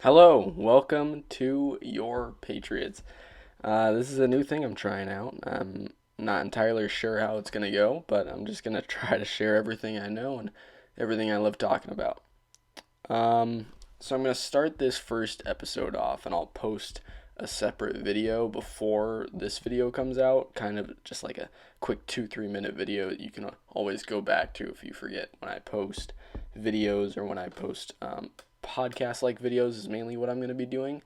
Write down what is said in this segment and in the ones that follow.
Hello, welcome to Your Patriots. This is a new thing I'm trying out. I'm not entirely sure how it's going to go, but I'm just going to try to share everything I know and everything I love talking about. So I'm going to start this first episode off, and I'll post a separate video before this video comes out, kind of just like a quick 2-3 minute video that you can always go back to if you forget when I post videos or when I post podcast like videos is mainly what I'm going to be doing.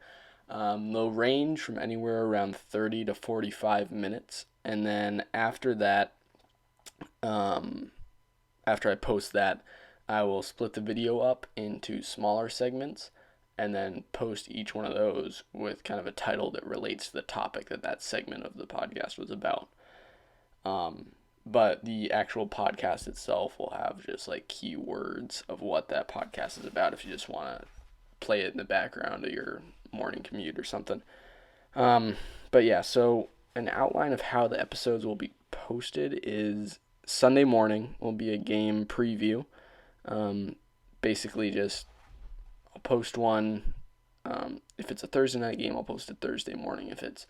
They'll range from anywhere around 30 to 45 minutes. And then after that, after I post that, I will split the video up into smaller segments and then post each one of those with kind of a title that relates to the topic that segment of the podcast was about. But the actual podcast itself will have just like keywords of what that podcast is about if you just want to play it in the background of your morning commute or something. But yeah, so an outline of how the episodes will be posted is Sunday morning will be a game preview. Basically, just I'll post one. If it's a Thursday night game, I'll post it Thursday morning. If it's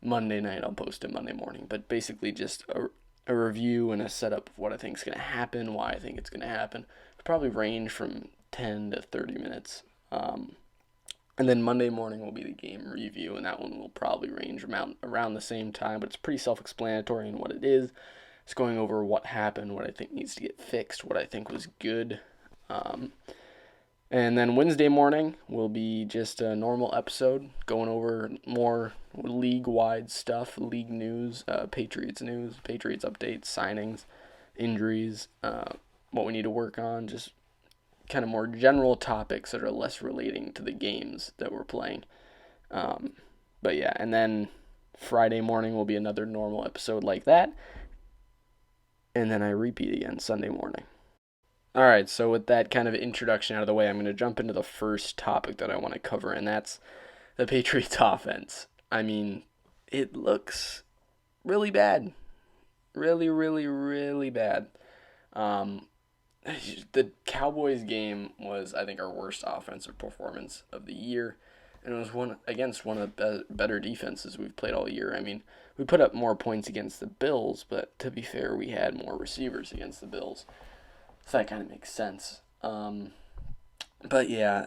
Monday night, I'll post it Monday morning. But basically, just a review and a setup of what I think is going to happen, why I think it's going to happen. It'll probably range from 10 to 30 minutes. And then Monday morning will be the game review, and that one will probably range around the same time, but it's pretty self-explanatory in what it is. It's going over what happened, what I think needs to get fixed, what I think was good. And then Wednesday morning will be just a normal episode, going over more league-wide stuff, league news, Patriots updates, signings, injuries, what we need to work on, just kind of more general topics that are less relating to the games that we're playing. But yeah, and then Friday morning will be another normal episode like that. And then I repeat again Sunday morning. All right, so with that kind of introduction out of the way, I'm going to jump into the first topic that I want to cover, and that's the Patriots offense. I mean, it looks really bad. Really, really, really bad. The Cowboys game was, I think, our worst offensive performance of the year, and it was one against one of the better defenses we've played all year. I mean, we put up more points against the Bills, but to be fair, we had more receivers against the Bills, so that kind of makes sense. But yeah,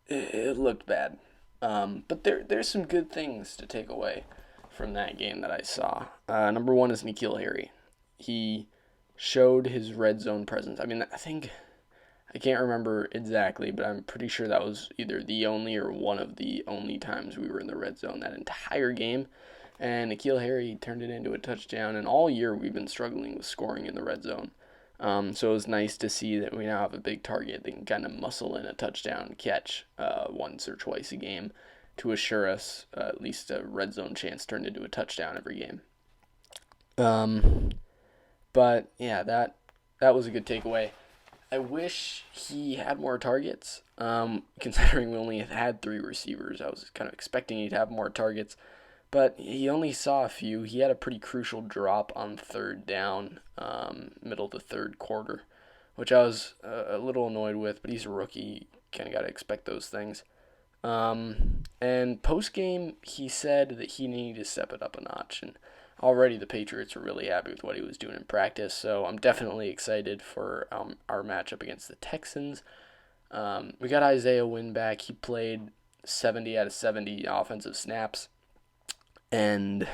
it looked bad. But there's some good things to take away from that game that I saw. Number one is N'Keal Harry. He showed his red zone presence. I mean, I can't remember exactly, but I'm pretty sure that was either the only or one of the only times we were in the red zone that entire game. And N'Keal Harry turned it into a touchdown, and all year we've been struggling with scoring in the red zone. So it was nice to see that we now have a big target that can kind of muscle in a touchdown catch once or twice a game to assure us at least a red zone chance turned into a touchdown every game. But yeah, that was a good takeaway. I wish he had more targets. Considering we only had 3 receivers, I was kind of expecting he'd have more targets. But he only saw a few. He had a pretty crucial drop on third down, middle of the third quarter, which I was a little annoyed with. But he's a rookie. Kind of got to expect those things. And post-game, he said that he needed to step it up a notch. And already the Patriots were really happy with what he was doing in practice. So I'm definitely excited for our matchup against the Texans. We got Isaiah Wynn back. He played 70 out of 70 offensive snaps. And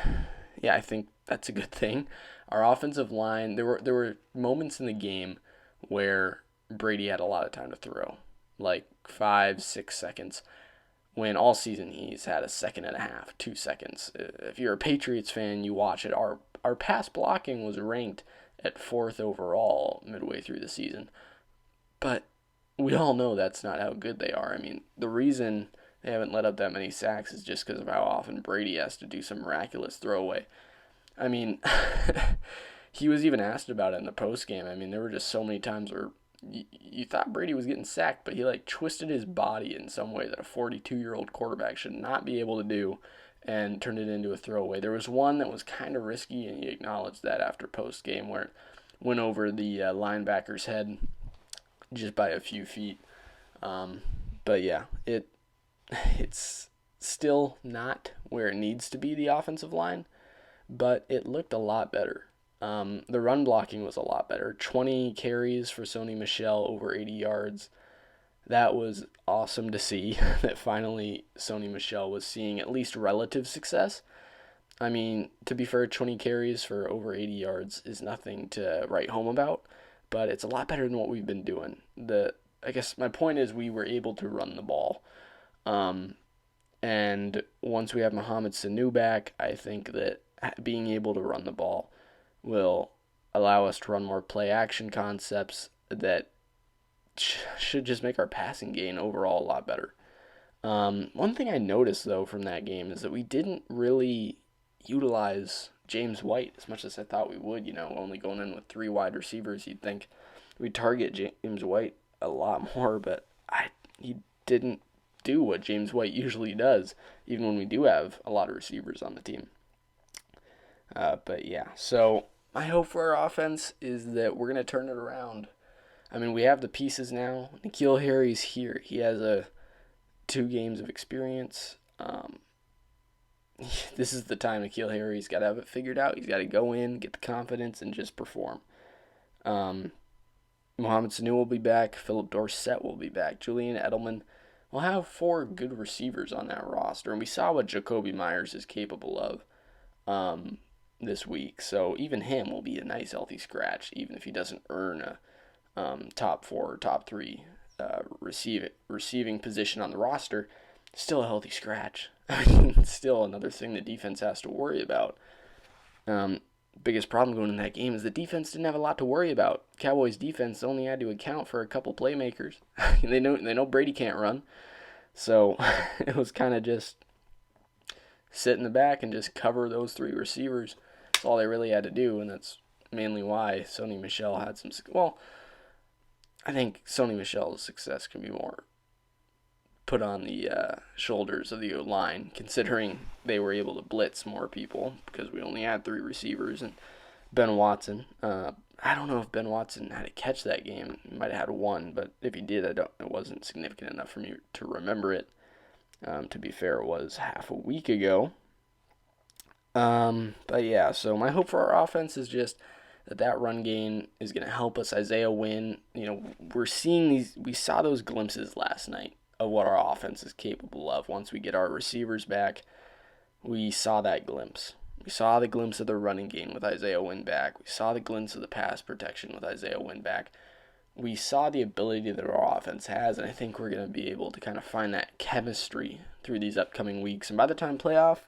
yeah, I think that's a good thing. Our offensive line, there were moments in the game where Brady had a lot of time to throw, like 5-6 seconds, when all season he's had a second and a half, 2 seconds. If you're a Patriots fan, you watch it. Our pass blocking was ranked at 4th overall midway through the season. But we all know that's not how good they are. I mean, the reason they haven't let up that many sacks is just because of how often Brady has to do some miraculous throwaway. I mean, he was even asked about it in the post game. I mean, there were just so many times where you thought Brady was getting sacked, but he like twisted his body in some way that a 42-year-old quarterback should not be able to do and turned it into a throwaway. There was one that was kind of risky, and he acknowledged that after post game, where it went over the linebacker's head just by a few feet. But yeah, it's still not where it needs to be, the offensive line, but it looked a lot better. The run blocking was a lot better. 20 carries for Sony Michel, over 80 yards. That was awesome to see that finally Sony Michel was seeing at least relative success. I mean, to be fair, 20 carries for over 80 yards is nothing to write home about, but it's a lot better than what we've been doing. I guess my point is we were able to run the ball. Um, and once we have Mohamed Sanu back, I think that being able to run the ball will allow us to run more play action concepts that should just make our passing game overall a lot better. One thing I noticed, though, from that game is that we didn't really utilize James White as much as I thought we would. Only going in with three wide receivers, you'd think we'd target James White a lot more, but he didn't do what James White usually does, even when we do have a lot of receivers on the team. But yeah, so my hope for our offense is that we're going to turn it around. I mean, we have the pieces now. N'Keal Harry's here. He has 2 games of experience. This is the time N'Keal Harry's got to have it figured out. He's got to go in, get the confidence, and just perform. Mohamed Sanu will be back. Philip Dorsett will be back. Julian Edelman. We'll have 4 good receivers on that roster, and we saw what Jacoby Myers is capable of this week. So even him will be a nice healthy scratch, even if he doesn't earn a top 4 or top 3 receiving position on the roster. Still a healthy scratch. I mean, still another thing the defense has to worry about. Biggest problem going in that game is the defense didn't have a lot to worry about. Cowboys defense only had to account for a couple playmakers. They know Brady can't run, so it was kind of just sit in the back and just cover those 3 receivers. That's all they really had to do, and that's mainly why Sony Michel had some. Well, I think Sony Michel's success can be more put on the shoulders of the line, considering they were able to blitz more people because we only had 3 receivers. And Ben Watson, I don't know if Ben Watson had a catch that game. He might have had 1, but if he did, it wasn't significant enough for me to remember it. To be fair, it was half a week ago. But yeah, so my hope for our offense is just that run game is going to help us. Isaiah Wynn, we saw those glimpses last night of what our offense is capable of. Once we get our receivers back, we saw that glimpse. We saw the glimpse of the running game with Isaiah Wynn back. We saw the glimpse of the pass protection with Isaiah Wynn back. We saw the ability that our offense has, and I think we're going to be able to kind of find that chemistry through these upcoming weeks. And by the time playoff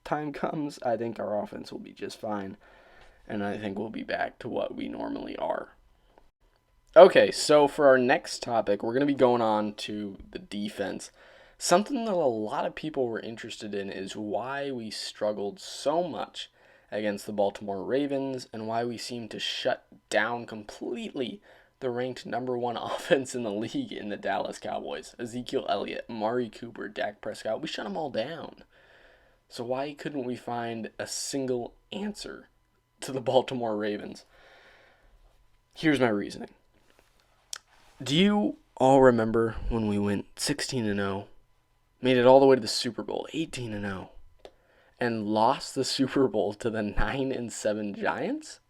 time comes, I think our offense will be just fine, and I think we'll be back to what we normally are. Okay, so for our next topic, we're going to be going on to the defense. Something that a lot of people were interested in is why we struggled so much against the Baltimore Ravens and why we seemed to shut down completely the ranked number 1 offense in the league in the Dallas Cowboys. Ezekiel Elliott, Amari Cooper, Dak Prescott, we shut them all down. So why couldn't we find a single answer to the Baltimore Ravens? Here's my reasoning. Do you all remember when we went 16-0, made it all the way to the Super Bowl, 18-0, and lost the Super Bowl to the 9-7 Giants?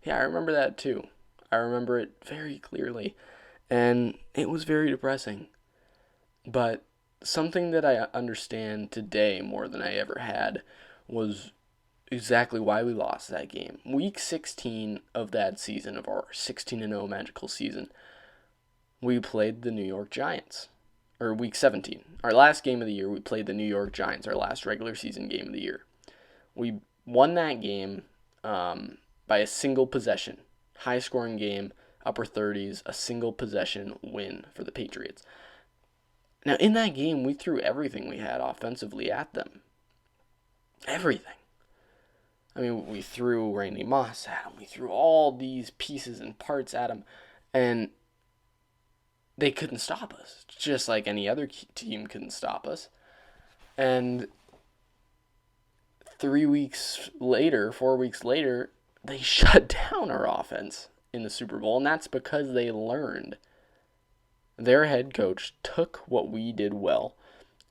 Yeah, I remember that too. I remember it very clearly, and it was very depressing. But something that I understand today more than I ever had was exactly why we lost that game. Week 16 of that season, of our 16-0 magical season, we played the New York Giants. Or week 17. Our last game of the year, we played the New York Giants, our last regular season game of the year. We won that game by a single possession. High-scoring game, upper 30s, a single possession win for the Patriots. Now, in that game, we threw everything we had offensively at them. Everything. I mean, we threw Randy Moss at them. We threw all these pieces and parts at them. And they couldn't stop us, just like any other team couldn't stop us. And 4 weeks later, they shut down our offense in the Super Bowl, and that's because they learned. Their head coach took what we did well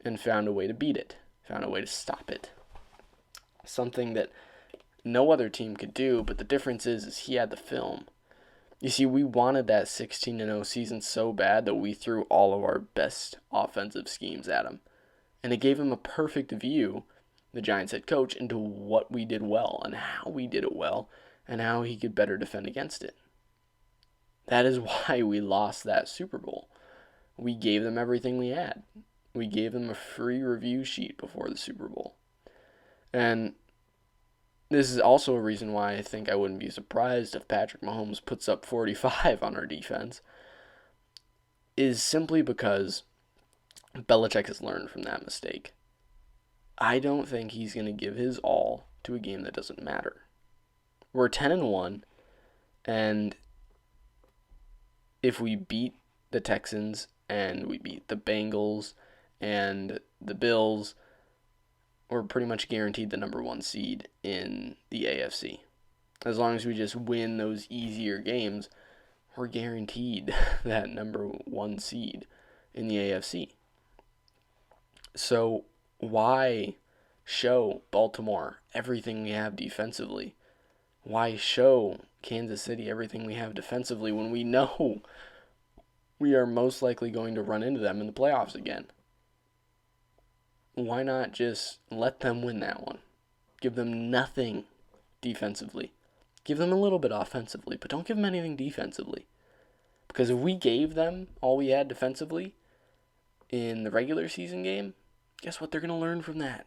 and found a way to beat it, found a way to stop it. Something that no other team could do, but the difference is he had the film. You see, we wanted that 16-0 season so bad that we threw all of our best offensive schemes at him. And it gave him a perfect view, the Giants head coach, into what we did well and how we did it well and how he could better defend against it. That is why we lost that Super Bowl. We gave them everything we had. We gave them a free review sheet before the Super Bowl. And this is also a reason why I think I wouldn't be surprised if Patrick Mahomes puts up 45 on our defense, is simply because Belichick has learned from that mistake. I don't think he's going to give his all to a game that doesn't matter. We're 10-1, and if we beat the Texans and we beat the Bengals and the Bills, we're pretty much guaranteed the number 1 seed in the AFC. As long as we just win those easier games, we're guaranteed that number 1 seed in the AFC. So why show Baltimore everything we have defensively? Why show Kansas City everything we have defensively when we know we are most likely going to run into them in the playoffs again? Why not just let them win that one? Give them nothing defensively. Give them a little bit offensively, but don't give them anything defensively. Because if we gave them all we had defensively in the regular season game, guess what? They're going to learn from that.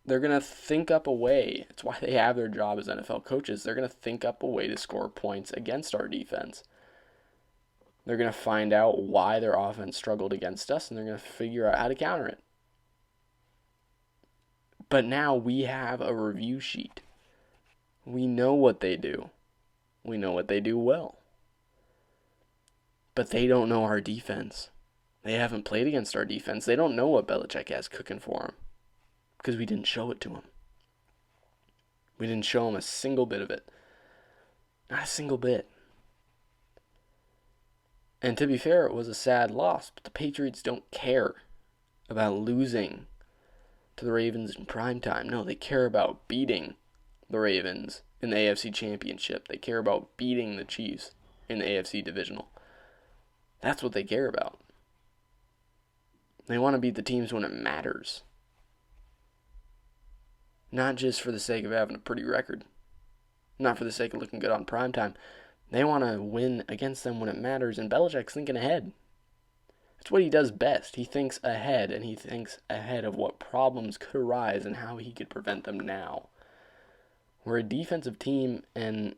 They're going to think up a way. It's why they have their job as NFL coaches. They're going to think up a way to score points against our defense. They're going to find out why their offense struggled against us, and they're going to figure out how to counter it. But now we have a review sheet. We know what they do. We know what they do well. But they don't know our defense. They haven't played against our defense. They don't know what Belichick has cooking for them. Because we didn't show it to them. We didn't show them a single bit of it. Not a single bit. And to be fair, it was a sad loss. But the Patriots don't care about losing to the Ravens in primetime. No, they care about beating the Ravens in the AFC Championship. They care about beating the Chiefs in the AFC Divisional. That's what they care about. They want to beat the teams when it matters. Not just for the sake of having a pretty record. Not for the sake of looking good on primetime. They want to win against them when it matters, and Belichick's thinking ahead. It's what he does best. He thinks ahead, and he thinks ahead of what problems could arise and how he could prevent them now. We're a defensive team, and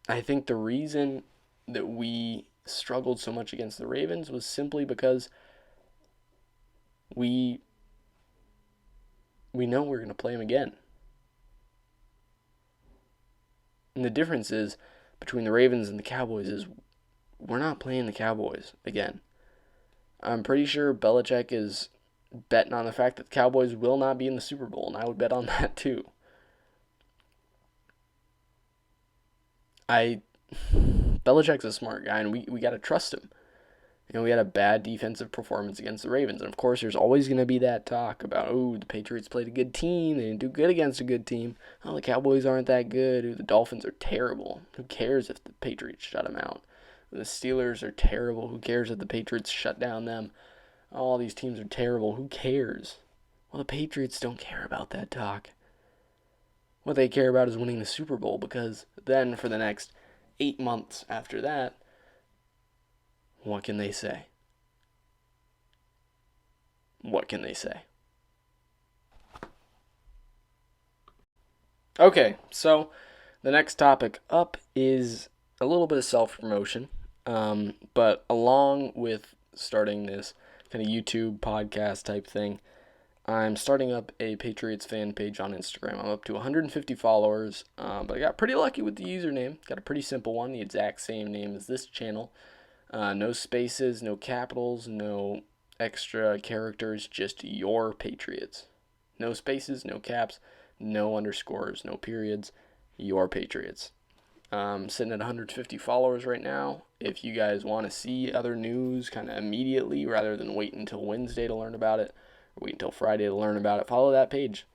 I think the reason that we struggled so much against the Ravens was simply because we know we're going to play them again. And the difference is between the Ravens and the Cowboys is we're not playing the Cowboys again. I'm pretty sure Belichick is betting on the fact that the Cowboys will not be in the Super Bowl, and I would bet on that too. Belichick's a smart guy, and we got to trust him. We had a bad defensive performance against the Ravens. And, of course, there's always going to be that talk about, the Patriots played a good team. They didn't do good against a good team. Oh, the Cowboys aren't that good. The Dolphins are terrible. Who cares if the Patriots shut them out? The Steelers are terrible. Who cares if the Patriots shut down them? All these teams are terrible. Who cares? Well, the Patriots don't care about that talk. What they care about is winning the Super Bowl, because then for the next 8 months after that, what can they say? What can they say? Okay, so the next topic up is a little bit of self-promotion, but along with starting this kind of YouTube podcast type thing, I'm starting up a Patriots fan page on Instagram. I'm up to 150 followers, but I got pretty lucky with the username. Got a pretty simple one, the exact same name as this channel. No spaces, no capitals, no extra characters, just Your Patriots. No spaces, no caps, no underscores, no periods, Your Patriots. Sitting at 150 followers right now. If you guys want to see other news kind of immediately rather than wait until Wednesday to learn about it, or wait until Friday to learn about it, follow that page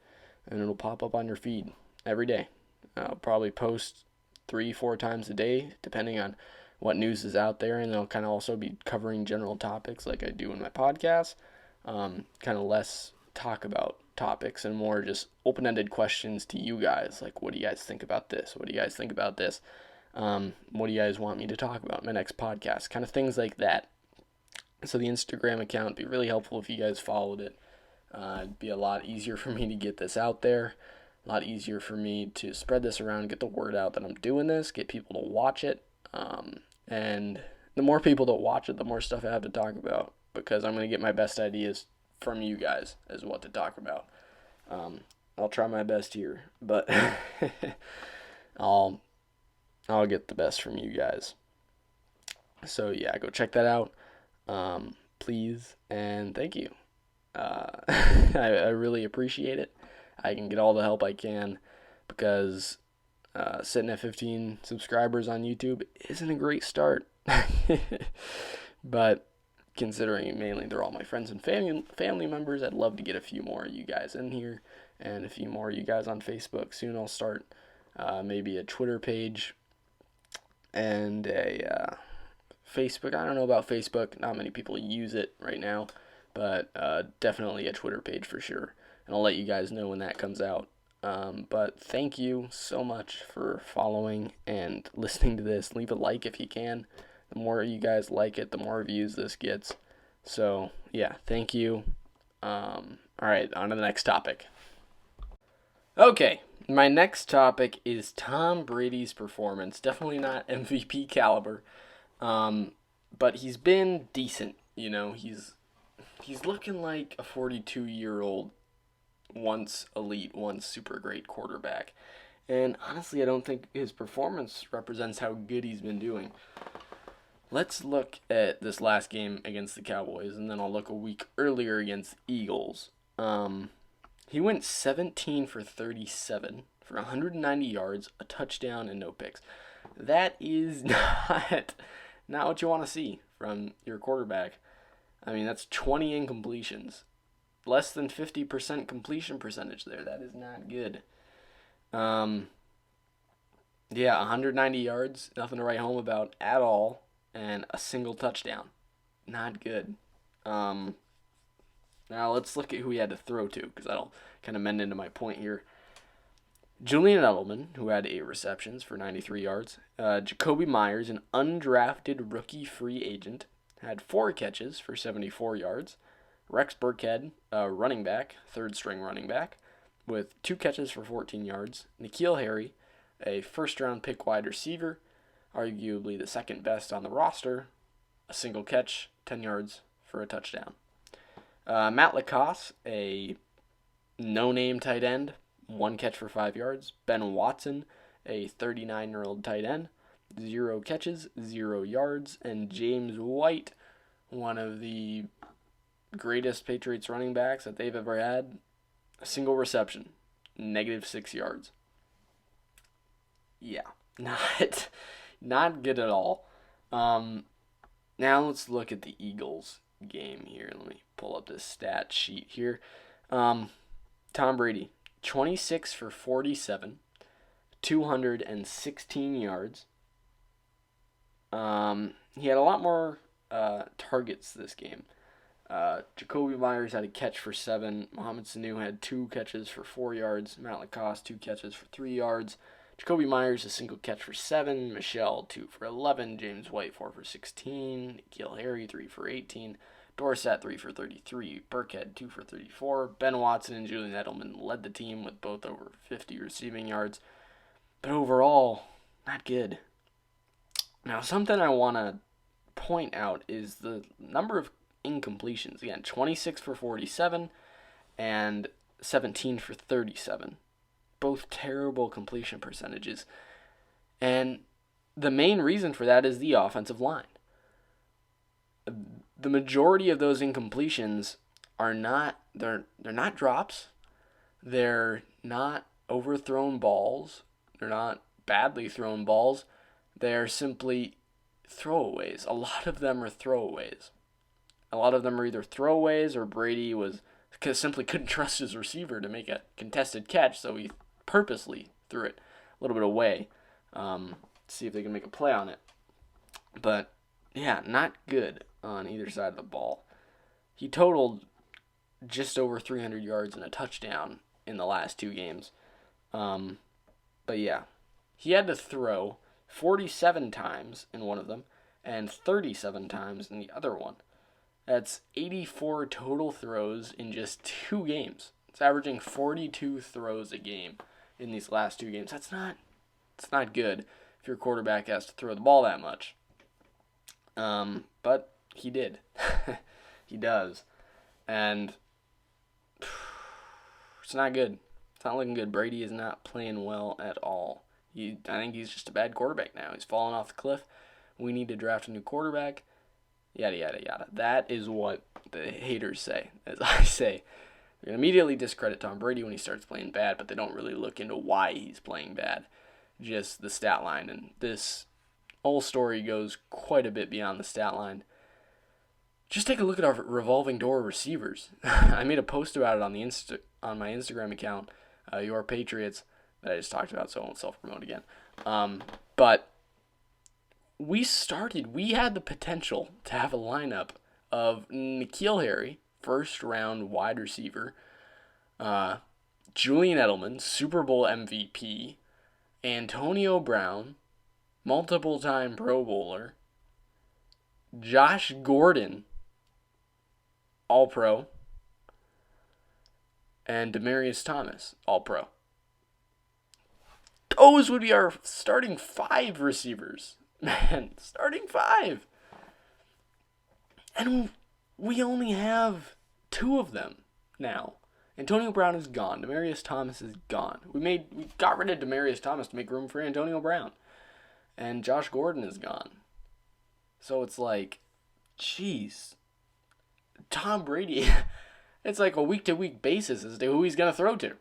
and it'll pop up on your feed every day. I'll probably post 3-4 times a day depending on what news is out there, and I'll kind of also be covering general topics like I do in my podcast. Kind of less talk about topics and more just open-ended questions to you guys, like what do you guys think about this, what do you guys think about this, what do you guys want me to talk about in my next podcast, kind of things like that. So the Instagram account would be really helpful if you guys followed it. It'd be a lot easier for me to get this out there, a lot easier for me to spread this around, get the word out that I'm doing this, get people to watch it, and the more people that watch it, the more stuff I have to talk about, because I'm going to get my best ideas from you guys as what to talk about. I'll try my best here, but I'll get the best from you guys. So yeah, go check that out, please, and thank you. I really appreciate it. I can get all the help I can because sitting at 15 subscribers on YouTube isn't a great start. But considering mainly they're all my friends and family members, I'd love to get a few more of you guys in here and a few more of you guys on Facebook. Soon I'll start maybe a Twitter page and a Facebook. I don't know about Facebook. Not many people use it right now, but definitely a Twitter page for sure. And I'll let you guys know when that comes out. But thank you so much for following and listening to this. Leave a like if you can. The more you guys like it, the more views this gets. So, yeah, thank you. All right, on to the next topic. Okay, my next topic is Tom Brady's performance. Definitely not MVP caliber, but he's been decent. You know, he's looking like a 42-year-old, once elite, once super great quarterback. And honestly, I don't think his performance represents how good he's been doing. Let's look at this last game against the Cowboys, and then I'll look a week earlier against the Eagles. He went 17 for 37 for 190 yards, a touchdown, and no picks. That is not what you want to see from your quarterback. I mean, that's 20 incompletions. Less than 50% completion percentage there. That is not good. Yeah, 190 yards, nothing to write home about at all, and a single touchdown. Not good. Now let's look at who he had to throw to, because that'll kind of mend into my point here. Julian Edelman, who had 8 receptions for 93 yards. Jacoby Myers, an undrafted rookie free agent, had 4 catches for 74 yards. Rex Burkhead, a running back, third-string running back, with 2 catches for 14 yards. N'Keal Harry, a first-round pick wide receiver, arguably the second best on the roster, a single catch, 10 yards for a touchdown. Matt Lacoste, a no-name tight end, 1 catch for 5 yards. Ben Watson, a 39-year-old tight end, 0 catches, 0 yards. And James White, one of the greatest Patriots running backs that they've ever had, a single reception, -6 yards. Yeah, not good at all. Now let's look at the Eagles game here. Let me pull up this stat sheet here. Tom Brady, 26 for 47, 216 yards. He had a lot more targets this game. Jacoby Myers had a catch for 7. Mohamed Sanu had 2 catches for 4 yards. Matt Lacoste, 2 catches for 3 yards. Jacoby Myers, a single catch for 7. Michelle, 2 for 11. James White, 4 for 16. N'Keal Harry, 3 for 18. Dorsett, 3 for 33. Burkhead, 2 for 34. Ben Watson and Julian Edelman led the team with both over 50 receiving yards. But overall, not good. Now, something I want to point out is the number of incompletions. Again, 26 for 47 and 17 for 37. Both terrible completion percentages. And the main reason for that is the offensive line. The majority of those incompletions are not drops. They're not overthrown balls. They're not badly thrown balls. They're simply throwaways. A lot of them are throwaways. A lot of them are either throwaways or Brady was simply couldn't trust his receiver to make a contested catch, so he purposely threw it a little bit away to see if they can make a play on it. But, yeah, not good on either side of the ball. He totaled just over 300 yards and a touchdown in the last 2 games. But, yeah, he had to throw 47 times in one of them and 37 times in the other one. That's 84 total throws in just 2 games. It's averaging 42 throws a game in these last 2 games. It's not good if your quarterback has to throw the ball that much. But he did. He does. And it's not good. It's not looking good. Brady is not playing well at all. I think he's just a bad quarterback now. He's fallen off the cliff. We need to draft a new quarterback. Yada, yada, yada. That is what the haters say. As I say, they're going to immediately discredit Tom Brady when he starts playing bad, but they don't really look into why he's playing bad. Just the stat line. And this whole story goes quite a bit beyond the stat line. Just take a look at our revolving door receivers. I made a post about it on my Instagram account, Your Patriots, that I just talked about, so I won't self-promote again. But we had the potential to have a lineup of N'Keal Harry, first-round wide receiver, Julian Edelman, Super Bowl MVP, Antonio Brown, multiple-time Pro Bowler, Josh Gordon, All-Pro, and Demaryius Thomas, All-Pro. Those would be our starting 5 receivers. Man, starting 5. And we only have 2 of them now. Antonio Brown is gone. Demaryius Thomas is gone. We got rid of Demaryius Thomas to make room for Antonio Brown. And Josh Gordon is gone. So it's like, jeez. Tom Brady, it's like a week-to-week basis as to who he's going to throw to.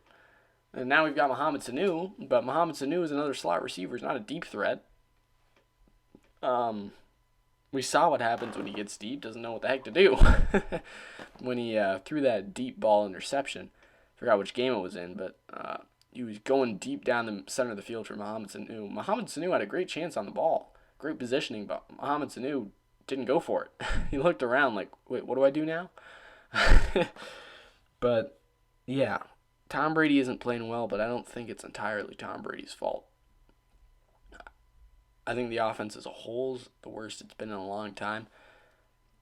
And now we've got Mohamed Sanu, but Mohamed Sanu is another slot receiver. He's not a deep threat. We saw what happens when he gets deep, doesn't know what the heck to do. When he threw that deep ball interception, forgot which game it was in, but he was going deep down the center of the field for Mohamed Sanu. Mohamed Sanu had a great chance on the ball, great positioning, but Mohamed Sanu didn't go for it. He looked around like, wait, what do I do now? But, yeah, Tom Brady isn't playing well, but I don't think it's entirely Tom Brady's fault. I think the offense as a whole is the worst it's been in a long time.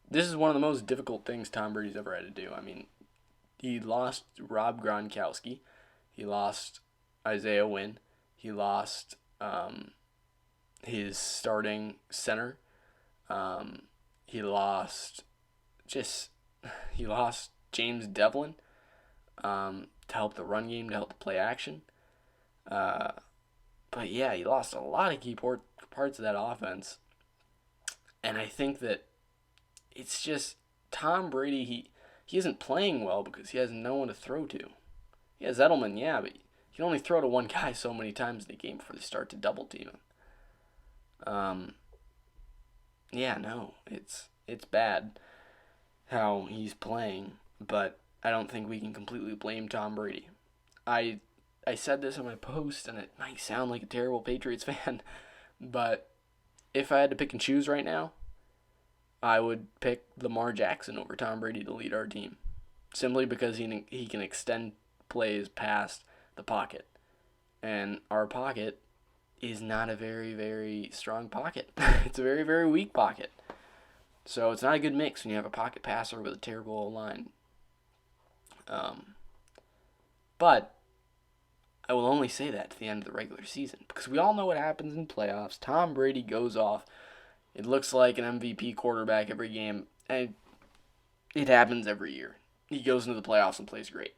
This is one of the most difficult things Tom Brady's ever had to do. I mean, he lost Rob Gronkowski. He lost Isaiah Wynn. He lost his starting center. He lost James Devlin to help the run game, to help the play action. But yeah, he lost a lot of key parts of that offense. And I think that it's just Tom Brady, he isn't playing well because he has no one to throw to. He has Edelman, yeah, but he can only throw to one guy so many times in the game before they start to double team him. Yeah, no, it's bad how he's playing, but I don't think we can completely blame Tom Brady. I said this in my post, and it might sound like a terrible Patriots fan, but if I had to pick and choose right now, I would pick Lamar Jackson over Tom Brady to lead our team, simply because he can extend plays past the pocket, and our pocket is not a very, very strong pocket. It's a very, very weak pocket. So it's not a good mix when you have a pocket passer with a terrible line. But I will only say that to the end of the regular season, because we all know what happens in playoffs. Tom Brady goes off. It looks like an MVP quarterback every game, and it happens every year. He goes into the playoffs and plays great.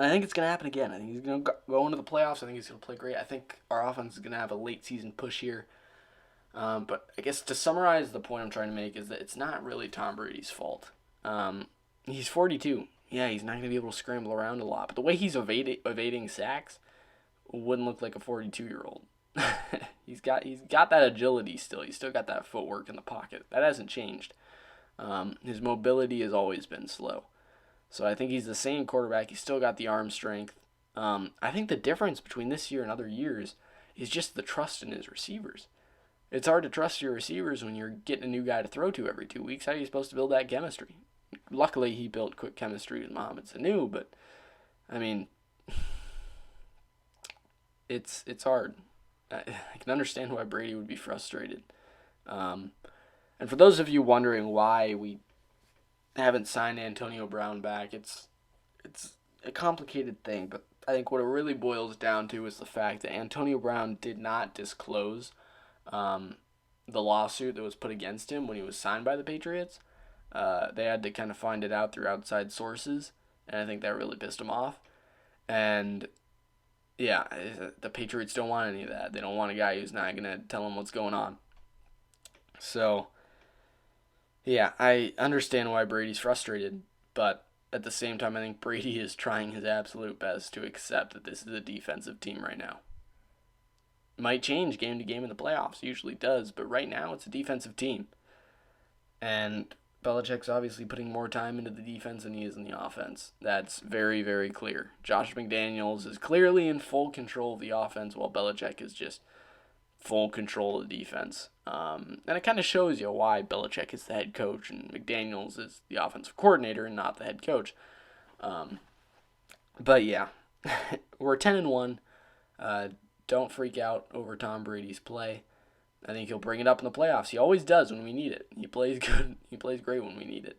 I think it's going to happen again. I think he's going to go into the playoffs. I think he's going to play great. I think our offense is going to have a late season push here. But I guess to summarize the point I'm trying to make is that it's not really Tom Brady's fault. He's 42. Yeah, he's not going to be able to scramble around a lot. But the way he's evading sacks, wouldn't look like a 42-year-old. He's got that agility still. He's still got that footwork in the pocket. That hasn't changed. His mobility has always been slow. So I think he's the same quarterback. He's still got the arm strength. I think the difference between this year and other years is just the trust in his receivers. It's hard to trust your receivers when you're getting a new guy to throw to every 2 weeks. How are you supposed to build that chemistry? Luckily, he built quick chemistry with Mohamed Sanu, but I mean, it's hard. I can understand why Brady would be frustrated. And for those of you wondering why we haven't signed Antonio Brown back, it's a complicated thing, but I think what it really boils down to is the fact that Antonio Brown did not disclose the lawsuit that was put against him when he was signed by the Patriots. They had to kind of find it out through outside sources, and I think that really pissed him off. And yeah, the Patriots don't want any of that. They don't want a guy who's not going to tell them what's going on. So, yeah, I understand why Brady's frustrated, but at the same time, I think Brady is trying his absolute best to accept that this is a defensive team right now. Might change game to game in the playoffs, usually does, but right now it's a defensive team. And Belichick's obviously putting more time into the defense than he is in the offense. That's very, very clear. Josh McDaniels is clearly in full control of the offense, while Belichick is just full control of the defense. And it kind of shows you why Belichick is the head coach and McDaniels is the offensive coordinator and not the head coach. But yeah, we're 10-1. Don't freak out over Tom Brady's play. I think he'll bring it up in the playoffs. He always does when we need it. He plays good. He plays great when we need it.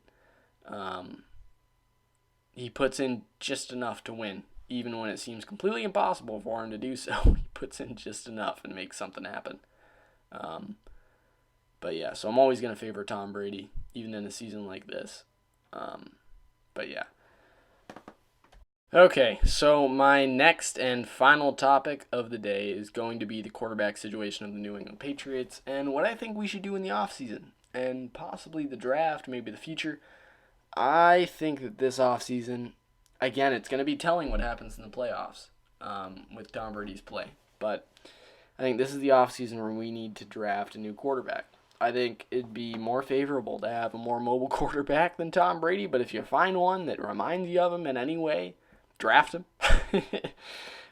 He puts in just enough to win, even when it seems completely impossible for him to do so. He puts in just enough and makes something happen. But yeah, so I'm always going to favor Tom Brady, even in a season like this. But yeah. Okay, so my next and final topic of the day is going to be the quarterback situation of the New England Patriots and what I think we should do in the offseason and possibly the draft, maybe the future. I think that this offseason, again, it's going to be telling what happens in the playoffs with Tom Brady's play. But I think this is the offseason where we need to draft a new quarterback. I think it'd be more favorable to have a more mobile quarterback than Tom Brady, but if you find one that reminds you of him in any way, draft him.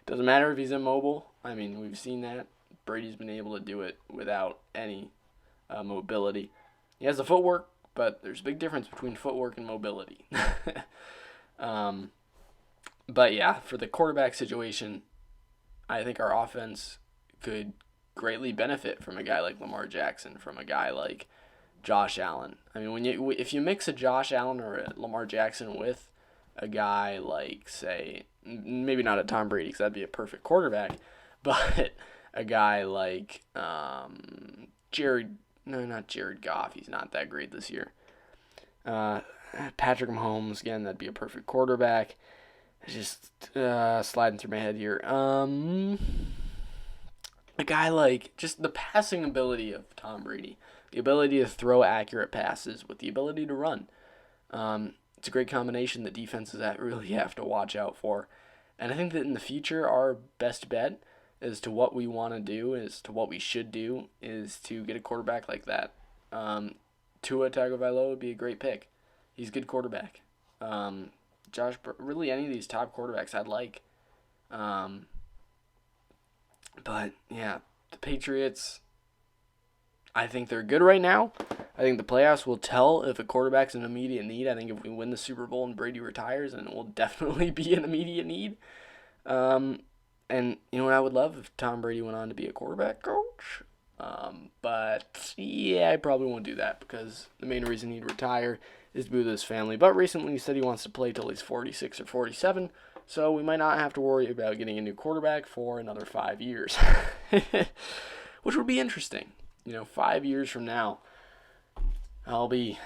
Doesn't matter if he's immobile. I mean, we've seen that. Brady's been able to do it without any mobility. He has the footwork, but there's a big difference between footwork and mobility. But yeah, for the quarterback situation, I think our offense could greatly benefit from a guy like Lamar Jackson, from a guy like Josh Allen. I mean, if you mix a Josh Allen or a Lamar Jackson with a guy like, say, maybe not a Tom Brady because that'd be a perfect quarterback, but a guy like not Jared Goff. He's not that great this year. Patrick Mahomes, again, that'd be a perfect quarterback. It's just sliding through my head here. A guy like just the passing ability of Tom Brady, the ability to throw accurate passes with the ability to run. It's a great combination that defenses really have to watch out for. And I think that in the future, our best bet as to what we want to do, as to what we should do, is to get a quarterback like that. Tua Tagovailoa would be a great pick. He's a good quarterback. Really any of these top quarterbacks I'd like. But, yeah, the Patriots, I think they're good right now. I think the playoffs will tell if a quarterback's an immediate need. I think if we win the Super Bowl and Brady retires, then it will definitely be an immediate need. And you know what I would love if Tom Brady went on to be a quarterback coach? But, yeah, I probably won't do that because the main reason he'd retire is to be with his family. But recently he said he wants to play till he's 46 or 47, so we might not have to worry about getting a new quarterback for another 5 years, which would be interesting. 5 years from now, I'll be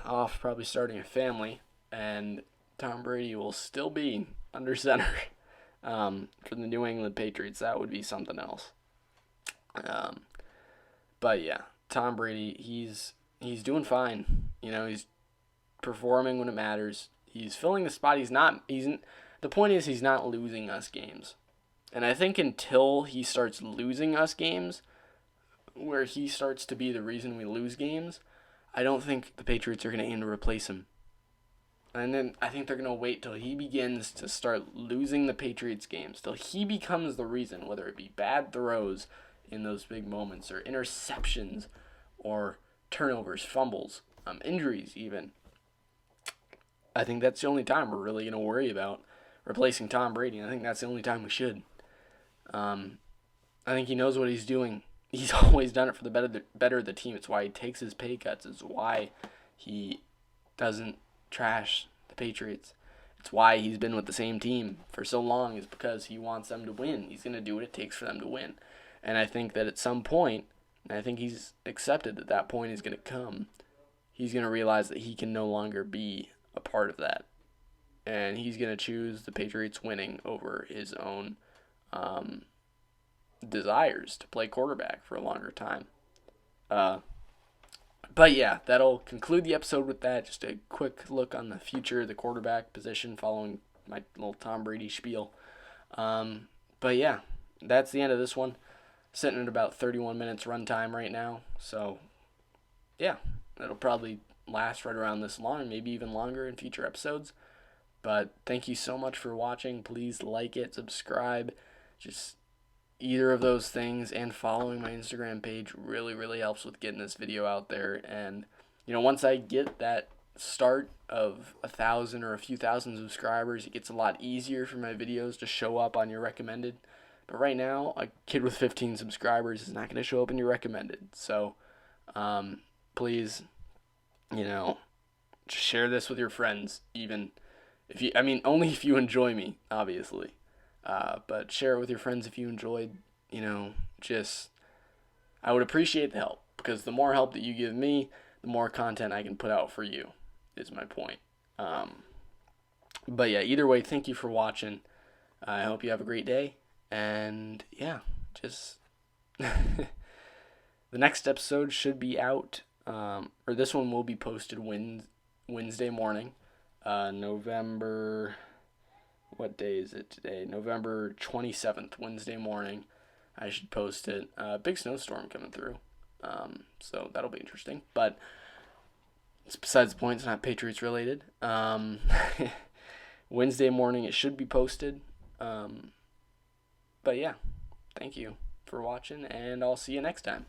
off probably starting a family, and Tom Brady will still be under center for the New England Patriots. That would be something else. But yeah, Tom Brady, he's doing fine. He's performing when it matters. He's filling the spot. The point is he's not losing us games. And I think until he starts losing us games, where he starts to be the reason we lose games, I don't think the Patriots are going to aim to replace him. And then I think they're going to wait till he begins to start losing the Patriots games, till he becomes the reason, whether it be bad throws in those big moments, or interceptions, or turnovers, fumbles, injuries even. I think that's the only time we're really going to worry about replacing Tom Brady. I think that's the only time we should. I think he knows what he's doing. He's always done it for the better of the team. It's why he takes his pay cuts. It's why he doesn't trash the Patriots. It's why he's been with the same team for so long, is because he wants them to win. He's going to do what it takes for them to win. And I think that at some point, and I think he's accepted that that point is going to come, he's going to realize that he can no longer be a part of that. And he's going to choose the Patriots winning over his own desires to play quarterback for a longer time. But yeah, that'll conclude the episode with that. Just a quick look on the future of the quarterback position following my little Tom Brady spiel. But yeah, that's the end of this one. Sitting at about 31 minutes runtime right now. So yeah, that'll probably last right around this long, maybe even longer in future episodes. But thank you so much for watching. Please like it, subscribe, just either of those things, and following my Instagram page really helps with getting this video out there. And once I get that start of 1,000 or a few thousand subscribers, it gets a lot easier for my videos to show up on your recommended. But right now, a kid with 15 subscribers is not going to show up in your recommended. So please, just share this with your friends, even if you, only if you enjoy me, obviously. But share it with your friends if you enjoyed, I would appreciate the help, because the more help that you give me, the more content I can put out for you, is my point. But yeah, either way, thank you for watching. I hope you have a great day, and yeah, just, the next episode should be out, or this one will be posted Wednesday morning, November... What day is it today? November 27th, Wednesday morning. I should post it. Big snowstorm coming through. So that'll be interesting. But it's besides the point. It's not Patriots related. Wednesday morning it should be posted. But yeah, thank you for watching, and I'll see you next time.